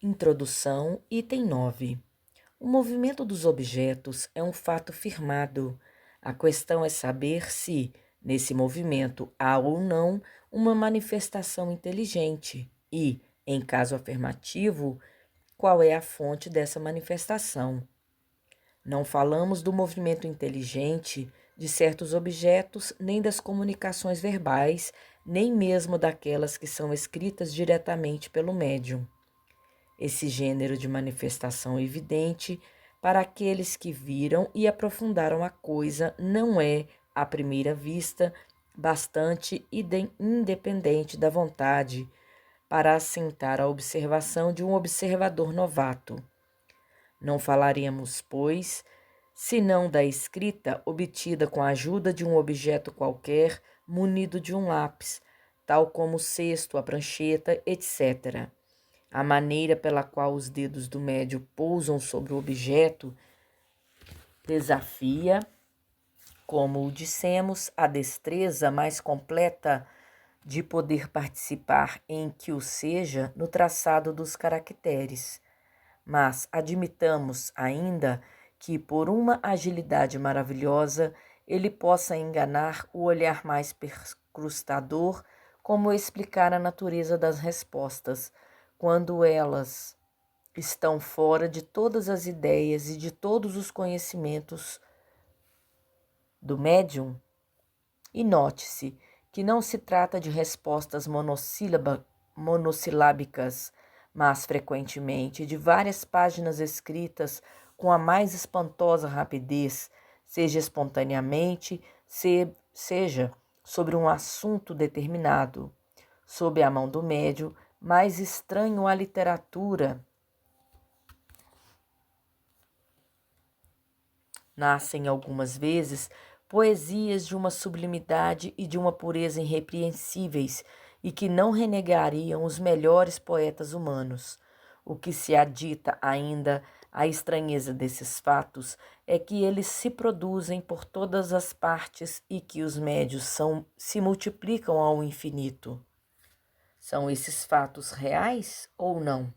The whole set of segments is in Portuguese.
Introdução, item 9. O movimento dos objetos é um fato firmado. A questão é saber se, nesse movimento, há ou não uma manifestação inteligente e, em caso afirmativo, qual é a fonte dessa manifestação. Não falamos do movimento inteligente de certos objetos, nem das comunicações verbais, nem mesmo daquelas que são escritas diretamente pelo médium. Esse gênero de manifestação evidente para aqueles que viram e aprofundaram a coisa não é, à primeira vista, bastante independente da vontade para assentar a observação de um observador novato. Não falaremos, pois, senão da escrita obtida com a ajuda de um objeto qualquer munido de um lápis, tal como o cesto, a prancheta, etc. A maneira pela qual os dedos do médium pousam sobre o objeto desafia, como o dissemos, a destreza mais completa de poder participar em que o seja no traçado dos caracteres. Mas admitamos ainda que, por uma agilidade maravilhosa, ele possa enganar o olhar mais perscrutador, como explicar a natureza das respostas, quando elas estão fora de todas as ideias e de todos os conhecimentos do médium. E note-se que não se trata de respostas monossilábicas, mas frequentemente de várias páginas escritas com a mais espantosa rapidez, seja espontaneamente, seja sobre um assunto determinado. Sob a mão do médium, mais estranho à literatura, nascem algumas vezes poesias de uma sublimidade e de uma pureza irrepreensíveis e que não renegariam os melhores poetas humanos. O que se adita ainda à estranheza desses fatos é que eles se produzem por todas as partes e que os médios se multiplicam ao infinito. São esses fatos reais ou não?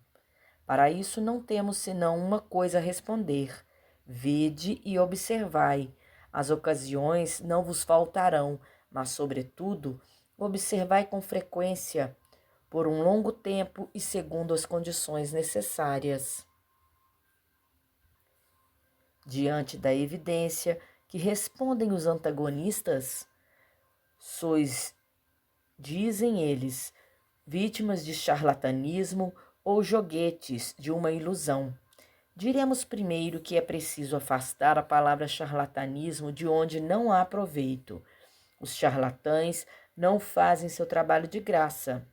Para isso não temos senão uma coisa a responder: vede e observai. As ocasiões não vos faltarão, mas, sobretudo, observai com frequência, por um longo tempo e segundo as condições necessárias. Diante da evidência que respondem os antagonistas, sois, dizem eles, vítimas de charlatanismo ou joguetes de uma ilusão. Diremos primeiro que é preciso afastar a palavra charlatanismo de onde não há proveito. Os charlatães não fazem seu trabalho de graça.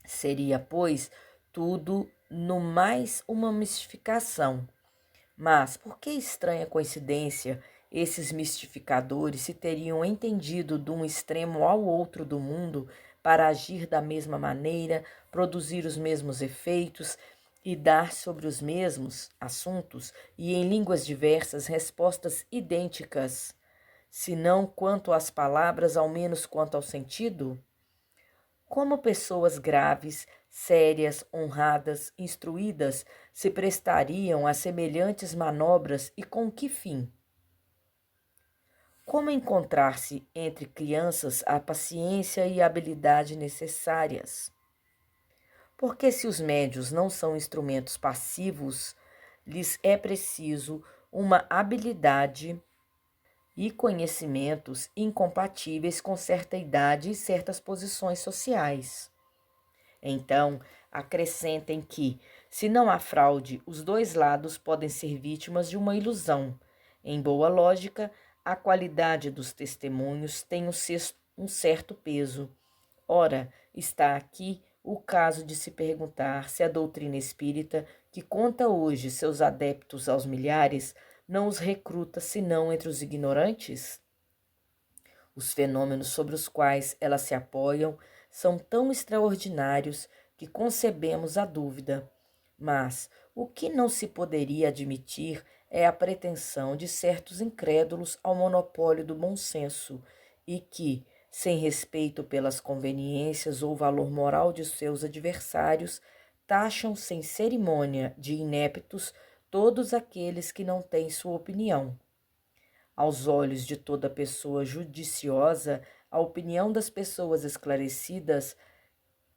Seria, pois, tudo no mais uma mistificação. Mas, por que estranha coincidência, esses mistificadores se teriam entendido de um extremo ao outro do mundo para agir da mesma maneira, produzir os mesmos efeitos e dar sobre os mesmos assuntos e em línguas diversas respostas idênticas, se não quanto às palavras, ao menos quanto ao sentido? Como pessoas graves, sérias, honradas, instruídas se prestariam a semelhantes manobras e com que fim? Como encontrar-se entre crianças a paciência e a habilidade necessárias? Porque se os médios não são instrumentos passivos, lhes é preciso uma habilidade e conhecimentos incompatíveis com certa idade e certas posições sociais. Então, acrescentem que, se não há fraude, os dois lados podem ser vítimas de uma ilusão. Em boa lógica, a qualidade dos testemunhos tem um certo peso. Ora, está aqui o caso de se perguntar se a doutrina espírita, que conta hoje seus adeptos aos milhares, não os recruta senão entre os ignorantes? Os fenômenos sobre os quais elas se apoiam são tão extraordinários que concebemos a dúvida. Mas o que não se poderia admitir é a pretensão de certos incrédulos ao monopólio do bom senso e que, sem respeito pelas conveniências ou valor moral de seus adversários, taxam sem cerimônia de ineptos todos aqueles que não têm sua opinião. Aos olhos de toda pessoa judiciosa, a opinião das pessoas esclarecidas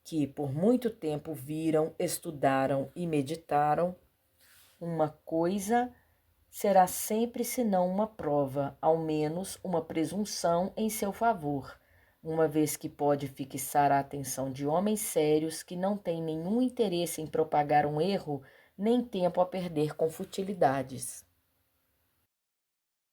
que por muito tempo viram, estudaram e meditaram uma coisa será sempre senão uma prova, ao menos uma presunção em seu favor, uma vez que pode fixar a atenção de homens sérios que não têm nenhum interesse em propagar um erro, nem tempo a perder com futilidades.